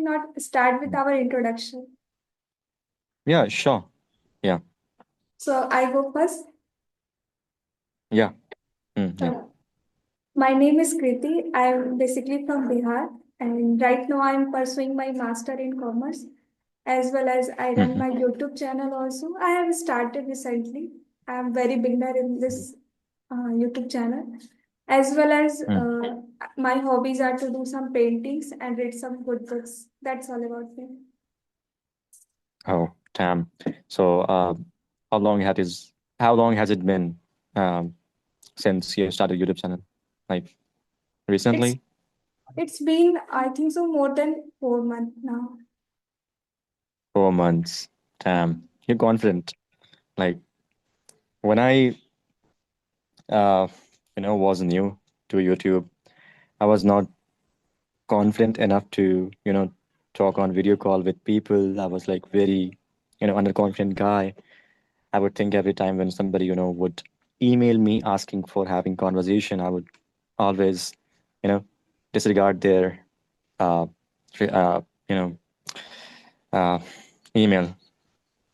not start with Mm. our introduction? Yeah, sure. Yeah, So I go first. yeah, yeah. Uh, my name is Kriti. I'm basically from Bihar, and right now I'm pursuing my master in commerce, as well as I run Mm-hmm. my YouTube channel also. I have started recently. I'm very beginner in this YouTube channel, as well as Mm. my hobbies are to do some paintings and read some good books. That's all about me. Oh, damn. So, how long had is how long has it been um, since you started YouTube channel? Like It's recently? it's been I think so more than 4 months now. 4 months. Damn, you're confident. Like when I, uh, was new to YouTube, I was not confident enough to, talk on video call with people. I was like very, underconfident guy. I would think every time when somebody, would email me asking for having conversation, I would always, you know, disregard their, uh, you know, uh, email,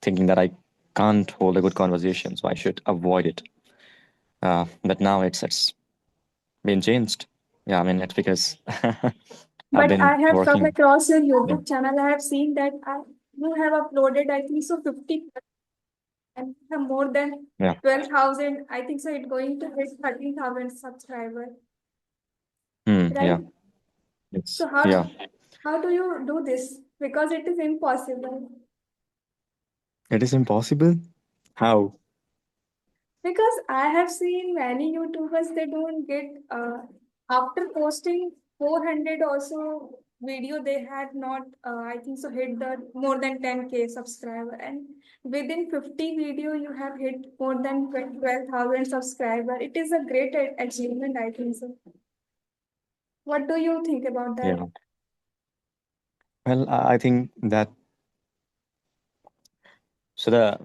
thinking that I can't hold a good conversation, so I should avoid it. But now it's been changed. Yeah, I mean, it's because I've But been I have come working. across your Yeah. YouTube channel. I have seen that you have uploaded, I think so, 50 and have more than Yeah. 12,000. I think so, it's going to hit 13,000 subscribers, Yeah. right? It's So yeah. how do you do this? Because it is impossible. It is impossible. How? Because I have seen many YouTubers, they don't get after posting 400 also video, they had not I think so hit the more than 10K subscriber, and within 50 video you have hit more than 12,000 subscriber. It is a great achievement, I think so. What do you think about that? Yeah. Well, I think that so the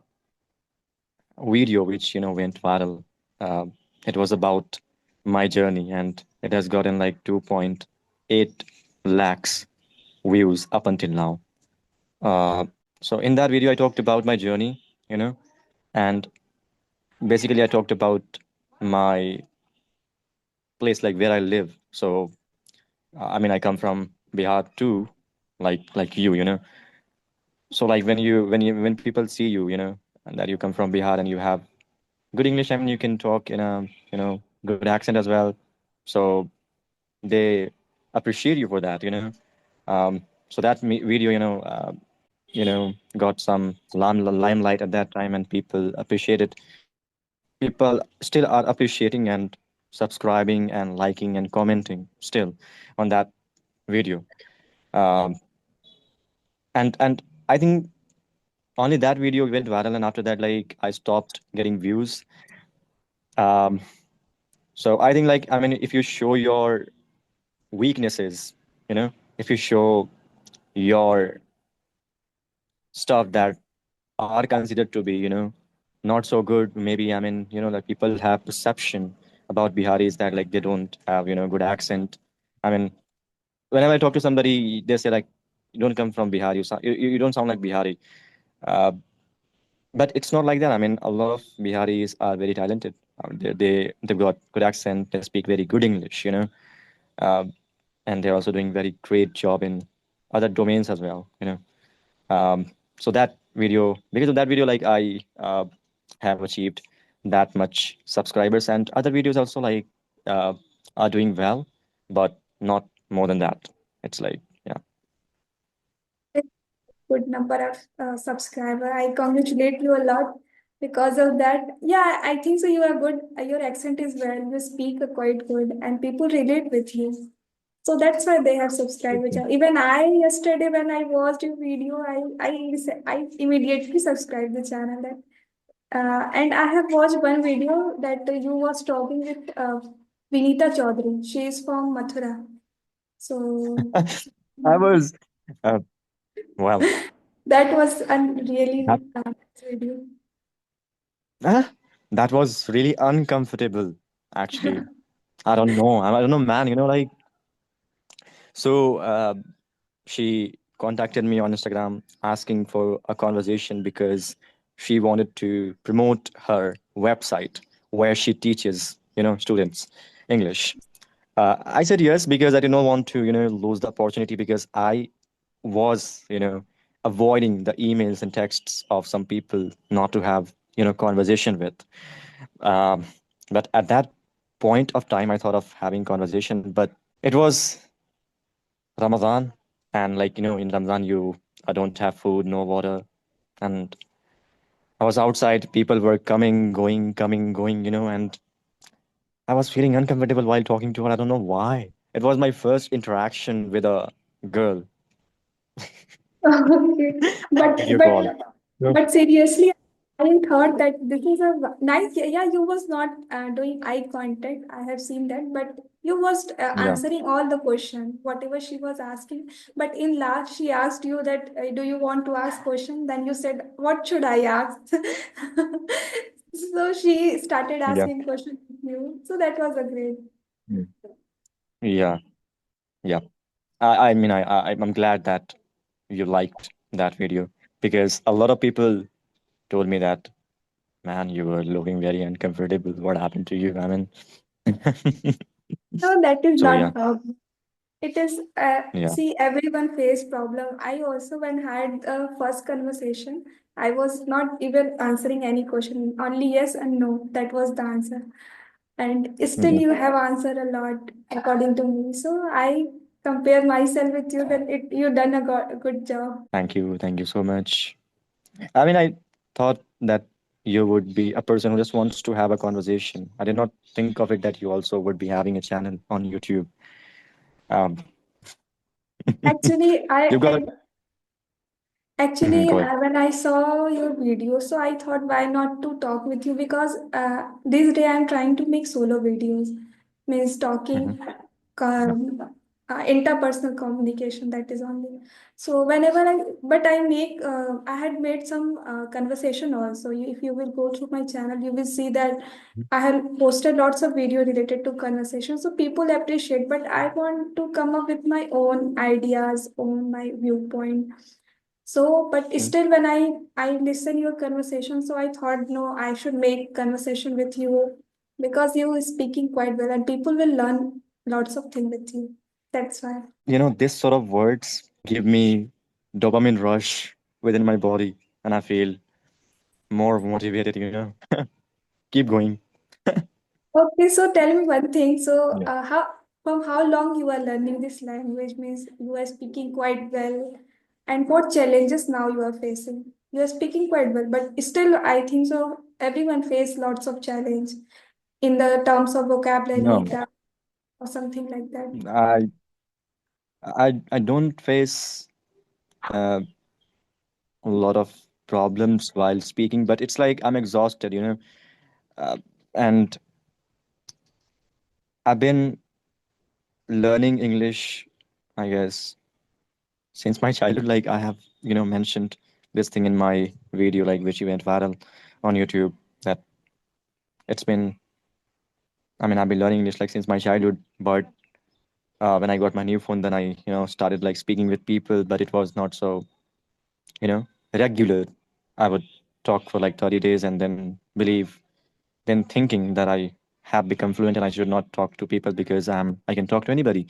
video which went viral, uh, it was about my journey, and it has gotten like 2.8 lakhs views up until now. So in that video, I talked about my journey, and basically I talked about my place, like where I live. So I mean, I come from Bihar too, like you. So like when people see you, and that you come from Bihar and you have good English, I mean, you can talk in a good accent as well. So they appreciate you for that. So that video, got some limelight at that time, and people appreciate it. People still are appreciating and subscribing and liking and commenting still on that video. Um, and I think only that video went viral, and after that, like, I stopped getting views. Um, so I think, like, I mean, if you show your weaknesses, if you show your stuff that are considered to be, not so good, maybe, I mean, like, people have perception about Biharis that, like, they don't have, good accent. I mean, whenever I talk to somebody, they say, like, you don't come from Bihar, you don't sound like Bihari. Uh, but it's not like that. I mean, a lot of Biharis are very talented. They've got good accent. They speak very good English, uh, and they're also doing very great job in other domains as well. So that video, because of that video, like, I have achieved that much subscribers, and other videos also, like, uh, are doing well, but not more than that. It's like, yeah. Good number of subscriber. I congratulate you a lot because of that. Yeah, I think so. You are good. Your accent is well. You speak quite good, and people relate with you. So that's why they have subscribed. Which even I yesterday when I watched your video, I immediately subscribed the channel. That and I have watched one video that you was talking with Vinita Chaudhary. She is from Mathura. So I was, uh, well, that was a that, really video. uh, that was really uncomfortable, actually. I don't know. I don't know, man. Like, so she contacted me on Instagram asking for a conversation because she wanted to promote her website where she teaches, students English. I said yes because I did not want to, lose the opportunity because I was, avoiding the emails and texts of some people not to have, conversation with. Um, but at that point of time, I thought of having conversation, but it was Ramadan, and like in Ramadan, you don't have food, no water, and I was outside. People were coming, going, coming, going, and I was feeling uncomfortable while talking to her. I don't know why. It was my first interaction with a girl. Okay, but Video but call. Yeah. but seriously, I thought that this is a nice. Yeah, yeah, you was not doing eye contact. I have seen that, but you was Yeah. answering all the question, whatever she was asking. But in last, she asked you that, "Do you want to ask question?" Then you said, "What should I ask?" So she started Yeah. asking questions with you. So that was a great. Mm. Yeah. Yeah. I mean, I'm glad that you liked that video because a lot of people told me that, man, you were looking very uncomfortable. What happened to you? I mean, No, that is so yeah, not. It is, yeah. see, everyone face problem. I also, when had the first conversation, I was not even answering any question, only yes and no. That was the answer. And still Yeah. you have answered a lot according to me. So I compare myself with you that you done a good job. Thank you. Thank you so much. I mean, I thought that you would be a person who just wants to have a conversation. I did not think of it that you also would be having a channel on YouTube. Um, Actually, you've got a. Mhm, Actually, go ahead. when I saw your video, so I thought why not to talk with you because this day I'm trying to make solo videos, means Hmm. talking, Yeah. interpersonal communication. That is only. So whenever but I make, I had made some conversation also. If you will go through my channel, you will see that I have posted lots of video related to conversation. So people appreciate, but I want to come up with my own ideas, own my viewpoint. So, but Mm. still, when I listen your conversation, so I thought, no, I should make conversation with you because you is speaking quite well, and people will learn lots of things with you. That's why. This sort of words give me dopamine rush within my body, and I feel more motivated. Keep going. Okay, so tell me one thing. So, Yeah. how from how long you are learning this language? Means you are speaking quite well, and what challenges now you are facing? You are speaking quite well, but still, I think so. Everyone face lots of challenge in the terms of vocabulary, No, grammar, or something like that. I I don't face uh, a lot of problems while speaking, but it's like I'm exhausted. Uh, and I've been learning English, I guess, since my childhood. Like I have, mentioned this thing in my video, like which went viral on YouTube. That it's been, I mean, I've been learning English like since my childhood. But when I got my new phone, then I, started like speaking with people, but it was not so, regular. I would talk for like 30 days and then thinking that I have become fluent and I should not talk to people because I can talk to anybody.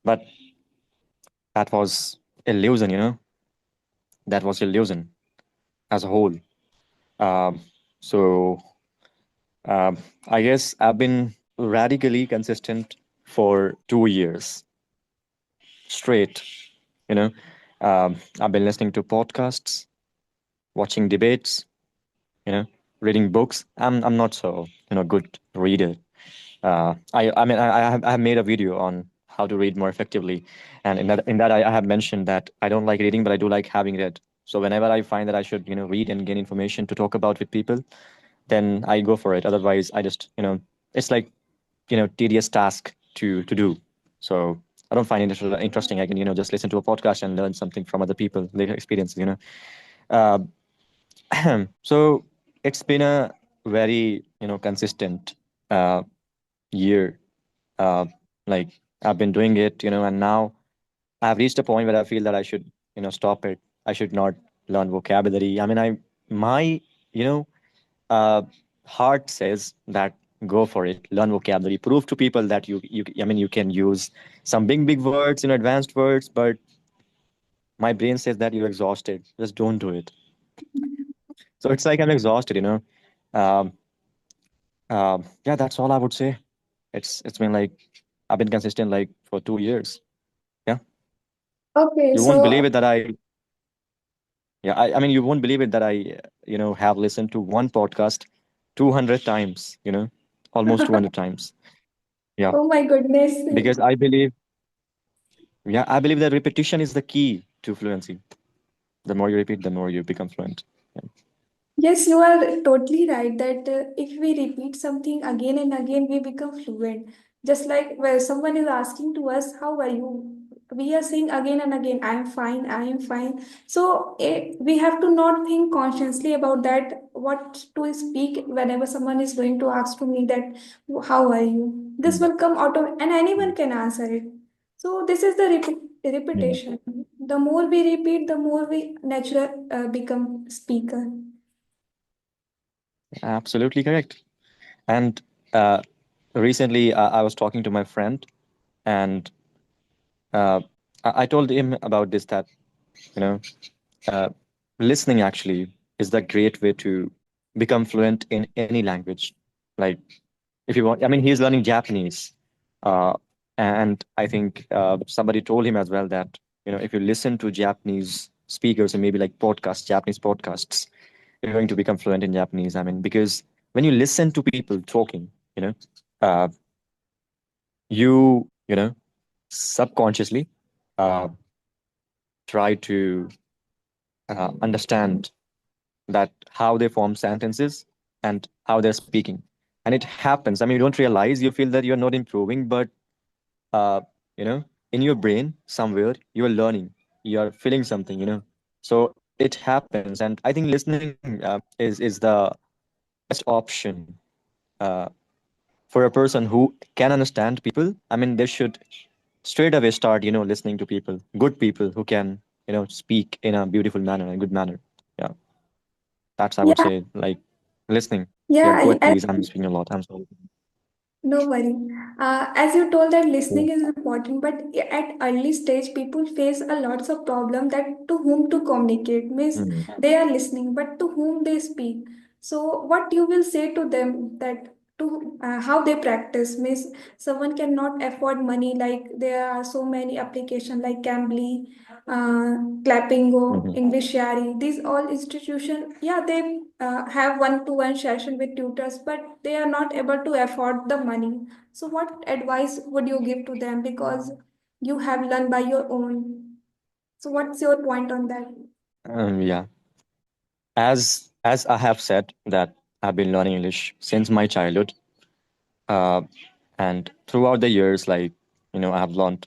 But that was illusion. That was illusion as a whole. Um, so um, I guess I've been radically consistent for 2 years straight. You know, I've been listening to podcasts, watching debates, you know, reading books. I'm not so good reader. I mean I have made a video on how to read more effectively, and in that I have mentioned that I don't like reading, but I do like having read. So whenever I find that I should read and gain information to talk about with people, then I go for it. Otherwise, I just it's like tedious task to do. So I don't find it interesting. I can just listen to a podcast and learn something from other people, their experiences. Uh, so it's been a very consistent uh, year. uh, like I've been doing it, and now I've reached a point where I feel that I should stop it. I should not learn vocabulary. I mean, my, you know, uh, heart says that go for it, learn vocabulary, prove to people that I mean, you can use some big words, advanced words, but my brain says that you're exhausted. Just don't do it. So it's like I'm exhausted. Um, yeah, that's all I would say. It's been like I've been consistent like for 2 years. Yeah, Okay, you won't believe so it that I mean, you won't believe it that have listened to one podcast 200 times. Almost 200 times. Yeah, oh my goodness. because I believe that repetition is the key to fluency. The more you repeat, the more you become fluent. Yeah. Yes, you are totally right that if we repeat something again and again, we become fluent. Just like where someone is asking to us, "How are you?" We are saying again and again, "I am fine, I am fine." So we have to not think consciously about that, what to speak whenever someone is going to ask to me that, "How are you?" This Mm. will come auto, and anyone can answer it. So this is the Yeah. repetition. The more we repeat, the more we natural become speaker. Absolutely correct. And uh, recently, I was talking to my friend, and uh, I told him about this that you know uh, listening actually is the great way to become fluent in any language. Like if you want, I mean, he's learning Japanese, uh, and I think somebody told him as well that if you listen to Japanese speakers and maybe like podcasts, Japanese podcasts, you're going to become fluent in Japanese. I mean, because when you listen to people talking, uh, you subconsciously uh, try to understand that how they form sentences and how they're speaking. And it happens. I mean, you don't realize, you feel that you're not improving, but uh, in your brain somewhere you are learning, you're feeling something. So it happens, and I think listening is the best option uh, for a person who can understand people. I mean, they should straight away start listening to people, good people who can speak in a beautiful manner, a good manner. Yeah, that's I would Yeah, say, like, listening. Yeah, yeah, go ahead, I please. I'm speaking a lot, I'm sorry. no worry. As you told that Yeah. listening is important, but at early stage, people face a lots of problem that to whom to communicate means Mm. they are listening, but to whom they speak. So what you will say to them that to how they practice means someone cannot afford money like there are so many application like Cambly, Clappingo, Mhm. English Shari. These all institution, yeah, they have one-to-one session with tutors, but they are not able to afford the money. So, what advice would you give to them because you have learned by your own? So, what's your point on that? Yeah, as I have said that I've been learning English since my childhood, uh, and throughout the years, like, I have learned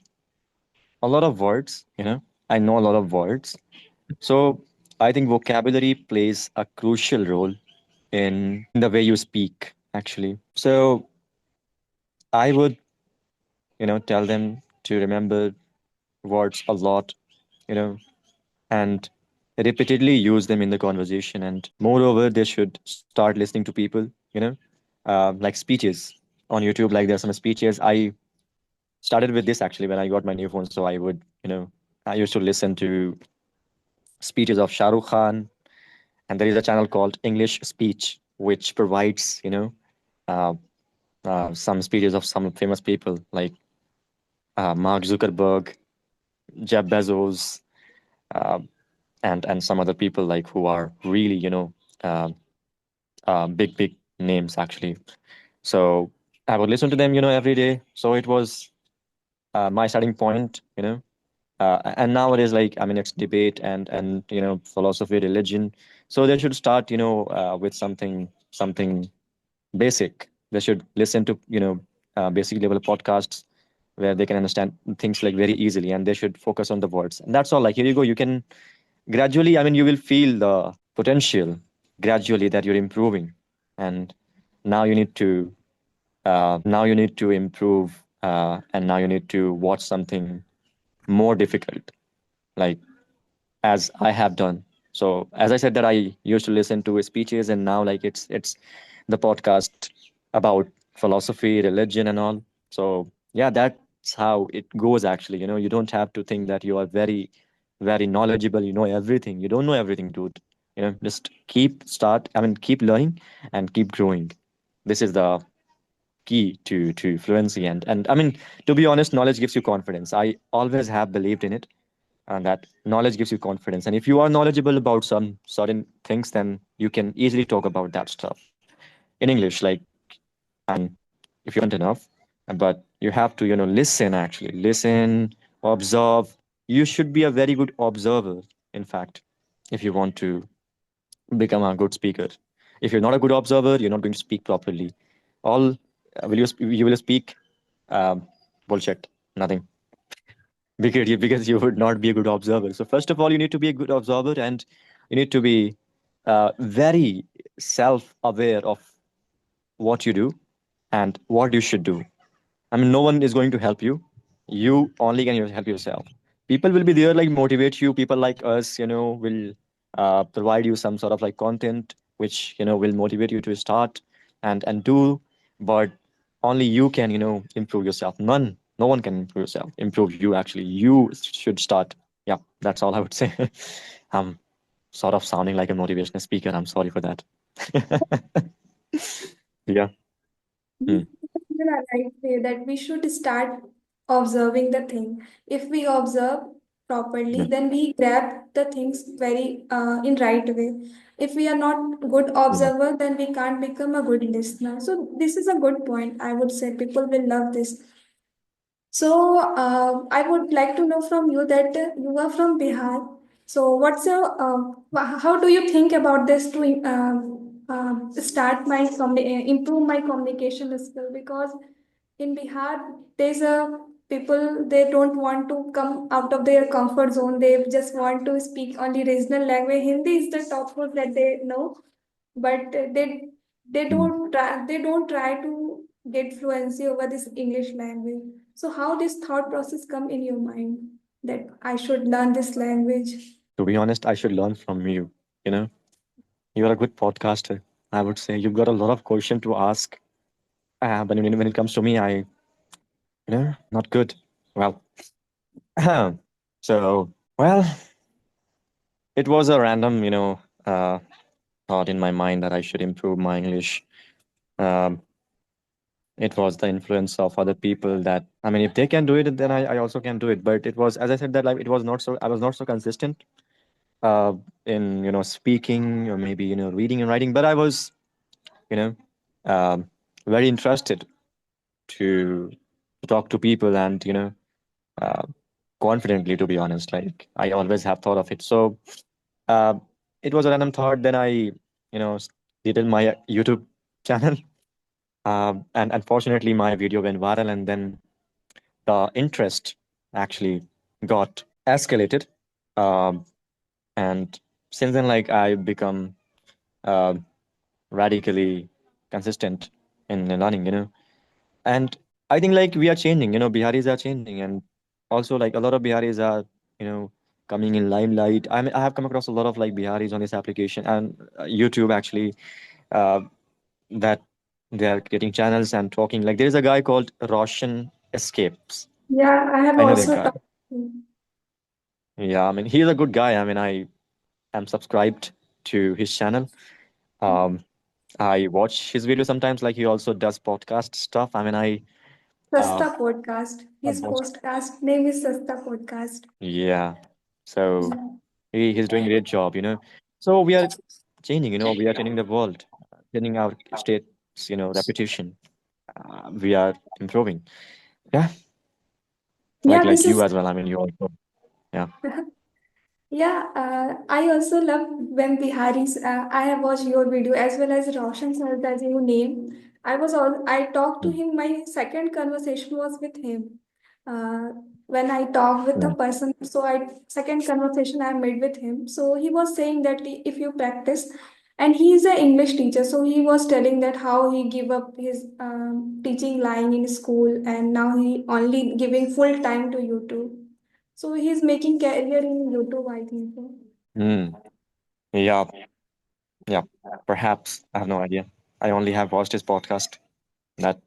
a lot of words. I know a lot of words. So I think vocabulary plays a crucial role in the way you speak, actually. So I would, tell them to remember words a lot, you know, and repeatedly use them in the conversation. And moreover, they should start listening to people, like speeches on YouTube. Like, there's some speeches. I started with this actually when I got my new phone. So I used to listen to speeches of Shah Rukh Khan, and there is a channel called English Speech, which provides, uh, some speeches of some famous people like Mark Zuckerberg, Jeff Bezos, uh, and some other people like who are really, uh, big names actually. So I would listen to them, every day. So it was my starting point. And nowadays, like, I mean, it's debate and philosophy, religion. So they should start, with something basic. They should listen to basic level podcasts where they can understand things like very easily, and they should focus on the words. And that's all. Like, here you go. You can gradually, I mean, you will feel the potential gradually that you're improving, and now you need to improve, and now you need to watch something more difficult, like as I have done. So as I said that I used to listen to speeches, and now like it's the podcast about philosophy, religion, and all. So yeah, that's how it goes actually. You don't have to think that you are very, very knowledgeable. You know everything. You don't know everything, dude. Just keep learning and keep growing. This is the key to fluency. And I mean, to be honest, knowledge gives you confidence. I always have believed in it, and that knowledge gives you confidence. And if you are knowledgeable about some certain things, then you can easily talk about that stuff in English. Like, I mean, if you're fluent enough, but you have to, listen, actually listen, observe. You should be a very good observer, in fact, if you want to become a good speaker. If you're not a good observer, you're not going to speak properly. All you will speak bullshit, nothing, because you would not be a good observer. So first of all, you need to be a good observer, and you need to be very self-aware of what you do and what you should do. I mean, no one is going to help you. You only can help yourself. People will be there, like motivate you. People like us, will provide you some sort of like content, which will motivate you to start and do. But only you can, improve yourself. No one can improve you. Actually, you should start. Yeah, that's all I would say. I'm sort of sounding like a motivational speaker. I'm sorry for that. Yeah. Mhm. Hmm. In a right way that we should start observing the thing. If we observe properly, Yeah. then we grab the things very in right way. If we are not good Yeah. observer, then we can't become a good listener. So this is a good point. I would say people will love this. So, I would like to know from you that you are from Bihar. So, how do you think about this to improve my communication skill? Because in Bihar, there's a people they don't want to come out of their comfort zone. They just want to speak only regional language. Hindi is the top one that they know, but they don't try to get fluency over this English language. So how this thought process come in your mind that I should learn this language? To be honest, I should learn from you. You know, you're a good podcaster. I would say you've got a lot of question to ask. But when it comes to me, not good. Well, so well, it was a random, thought in my mind that I should improve my English. Um, it was the influence of other people that I mean, if they can do it, then I also can do it. But it was, as I said, that like it was not so. I was not so consistent uh, in speaking, or maybe reading and writing. But I was you know um, very interested to talk to people, and uh, confidently, to be honest. Like, I always have thought of it. So uh, it was a random thought. Then I did my YouTube channel, and unfortunately my video went viral, and then the interest actually got escalated. um, and since then, like, I become uh, radically consistent in learning, and I think like we are changing. Biharis are changing, and also like a lot of Biharis are you know coming in limelight. I have come across a lot of like Biharis on this application and YouTube actually, uh, that they are getting channels and talking. Like, there is a guy called Roshan Escapes. Yeah, I have I know that also guy. talked to. Yeah, I mean, he's a good guy. I mean, I am subscribed to his channel. Um, I watch his videos sometimes. Like, he also does podcast stuff. I mean, uh, Sasta podcast. I've His watched. podcast name is Sasta podcast. Yeah. So Yeah. he's doing a great job. So we are changing. We are changing the world, changing our state's reputation. We are improving. Yeah, like Yeah, this you is. as well. I mean, you also. Yeah. Yeah, I also love when Biharis. I have watched your video as well as Roshan sir, as you name. I talked to Mm. him. My second conversation was with him. Uh, when I talked with the Yeah. person, so I second conversation I made with him. So he was saying that if you practice, and he is an English teacher, so he was telling that how he give up his teaching line in school, and now he only giving full time to YouTube. So he's making career in YouTube, I think so. Hmm. Yeah, yeah. Perhaps I have no idea. I only have watched his podcast. That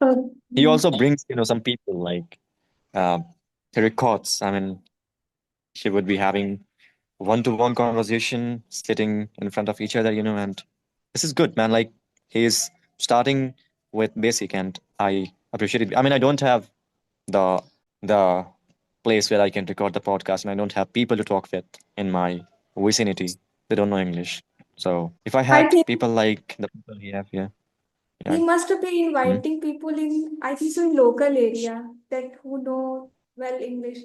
he also Okay. brings, some people like uh, he records. I mean, he would be having one-to-one conversation, sitting in front of each other, and this is good, man. Like he's starting with basic, and I appreciate it. I mean, I don't have the place where I can record the podcast, and I don't have people to talk with in my vicinity. They don't know English. So if I I had think people like the people we have here, he yeah. must be Mm. inviting people in, I think so, in local area that who know well English.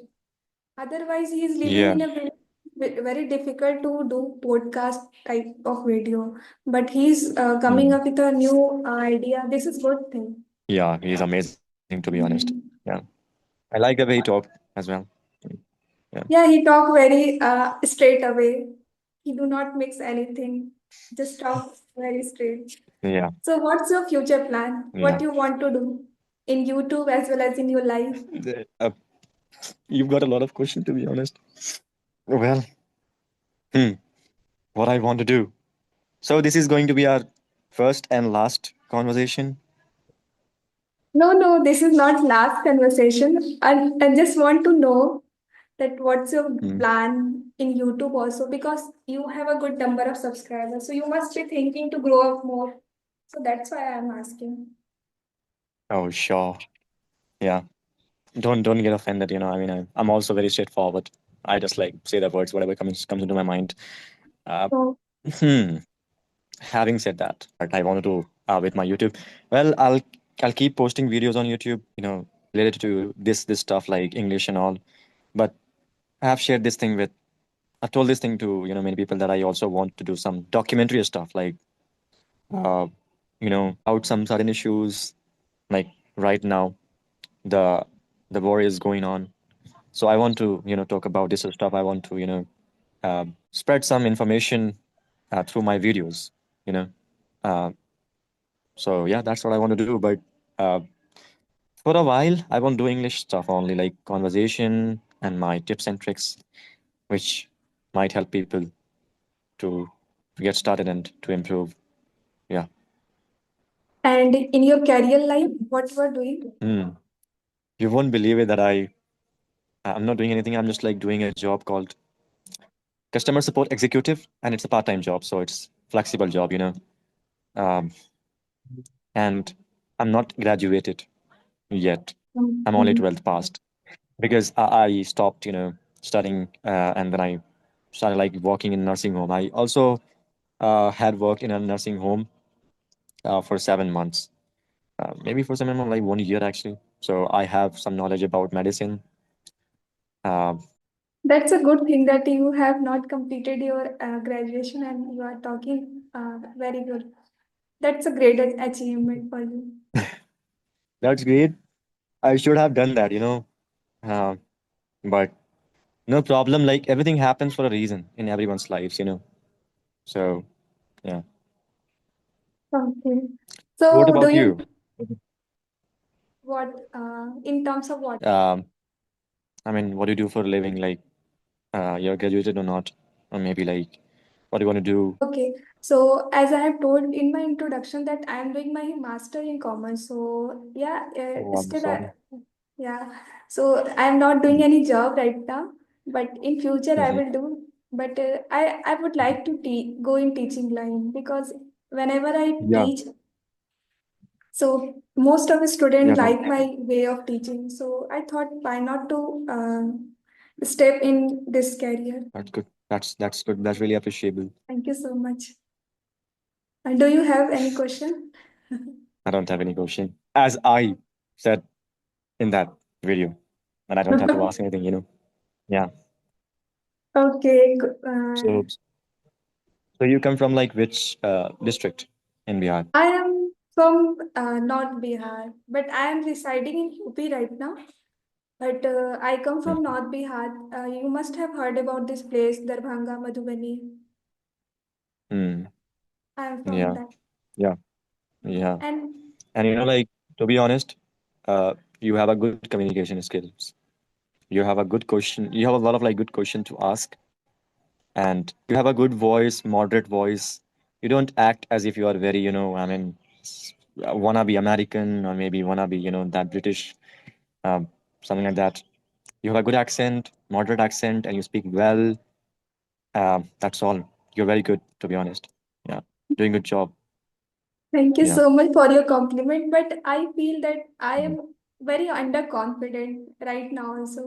Otherwise, he is living Yeah. in a very difficult to do podcast type of video. But he's coming Mm. up with a new idea. This is good thing. Yeah, he's amazing to be honest. Yeah. Mhm. I like the way he talk as well. Yeah. Yeah, he talk very straight away. He do not mix anything. Just talk very straight. Yeah. So, what's your future plan? Yeah. What you want to do in YouTube as well as in your life? You've got a lot of questions to be honest. Well, hmm, what I want to do. So this is going to be our first and last conversation. No, no, this is not last conversation. I just want to know that what's your Hmm. plan in YouTube also because you have a good number of subscribers. So you must be thinking to grow up more. So that's why I'm asking. Oh, sure. Yeah. Don't get offended. I mean, I'm also very straightforward. I just like say the words, whatever comes into my mind. Uh, So hmm. Having said that, what I want to do with my YouTube, well, I'll keep posting videos on YouTube. Related to this stuff like English and all. But I have shared this thing with. I've told this thing to many people that I also want to do some documentary stuff like uh, about some certain issues like right now the war is going on. So I want to talk about this stuff. I want to spread some information through my videos. You know, uh, so yeah, that's what I want to do. But uh, for a while, I won't do English stuff only, like conversation and my tips and tricks, which might help people to get started and to improve. Yeah. and in your career life, what you are doing? Hmm. You won't believe it that I'm not doing anything. I'm just like doing a job called customer support executive, and it's a part-time job, so it's flexible job. Um, and I'm not graduated yet. I'm only Mhm. 12th passed because I stopped, studying, and then I started like working in nursing home. I also had worked in a nursing home for 7 months, maybe for 7 months, like 1 year actually. So I have some knowledge about medicine. Uh, That's a good thing that you have not completed your graduation and you are talking very good. That's a great achievement for you. that's great. I should have done that. Uh, but no problem. Like everything happens for a reason in everyone's lives. So yeah. Okay. What So, do about you you? what in terms of what? Um, I mean, what do you do for a living? Like, you're graduated or not? Or maybe like, what do you want to do? Okay, so as I have told in my introduction that I am doing my master in commerce. So yeah, Oh, I'm still sorry. yeah. So I am not doing any job right now, but in future I Mm-hmm. will do. But I would like to go in teaching line because whenever I Yeah, teach, so most of the yeah, students that, like my way of teaching. So I thought why not to step in this career. that's good. That's good. That's really appreciable. Thank you so much. And do you have any question? I don't have any question. As I said in that video, and I don't have to ask anything. Yeah. Okay, So, so you come from like which district in Bihar? I am from North Bihar, but I am residing in UP right now. But I come from Mhm. North Bihar. You must have heard about this place, Darbhanga, Madhubani. Mm, I am from yeah, that. yeah, yeah. And And like to be honest, you have a good communication skills. You have a good question. You have a lot of like good question to ask, and you have a good voice, moderate voice. You don't act as if you are very, I mean, wanna be American or maybe wanna be, that British, um, something like that. You have a good accent, moderate accent, and you speak well. That's all. You're very good, to be honest. Yeah, doing good job. Thank you Yeah. so much for your compliment, but I feel that I Mhm. am very underconfident right now also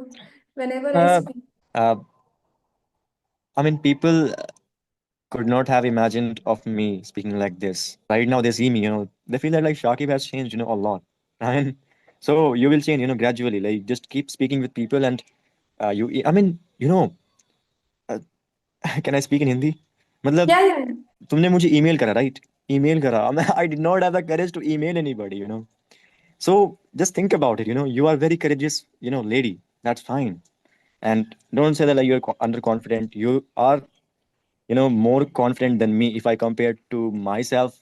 whenever I Uh, speak. uh, I mean, people could not have imagined of me speaking like this. Right now, they see me, they feel that like Shakib has changed, a lot. I mean, so you will change, gradually. Like just keep speaking with people, and I mean, uh, can I speak in Hindi? मतलब Yeah, yeah. तुमने मुझे email करा, right? Email करा. I did not have the courage to email anybody. So just think about it. You are very courageous, lady. That's fine. And don't say that like you're underconfident. You are more confident than me if I compare to myself.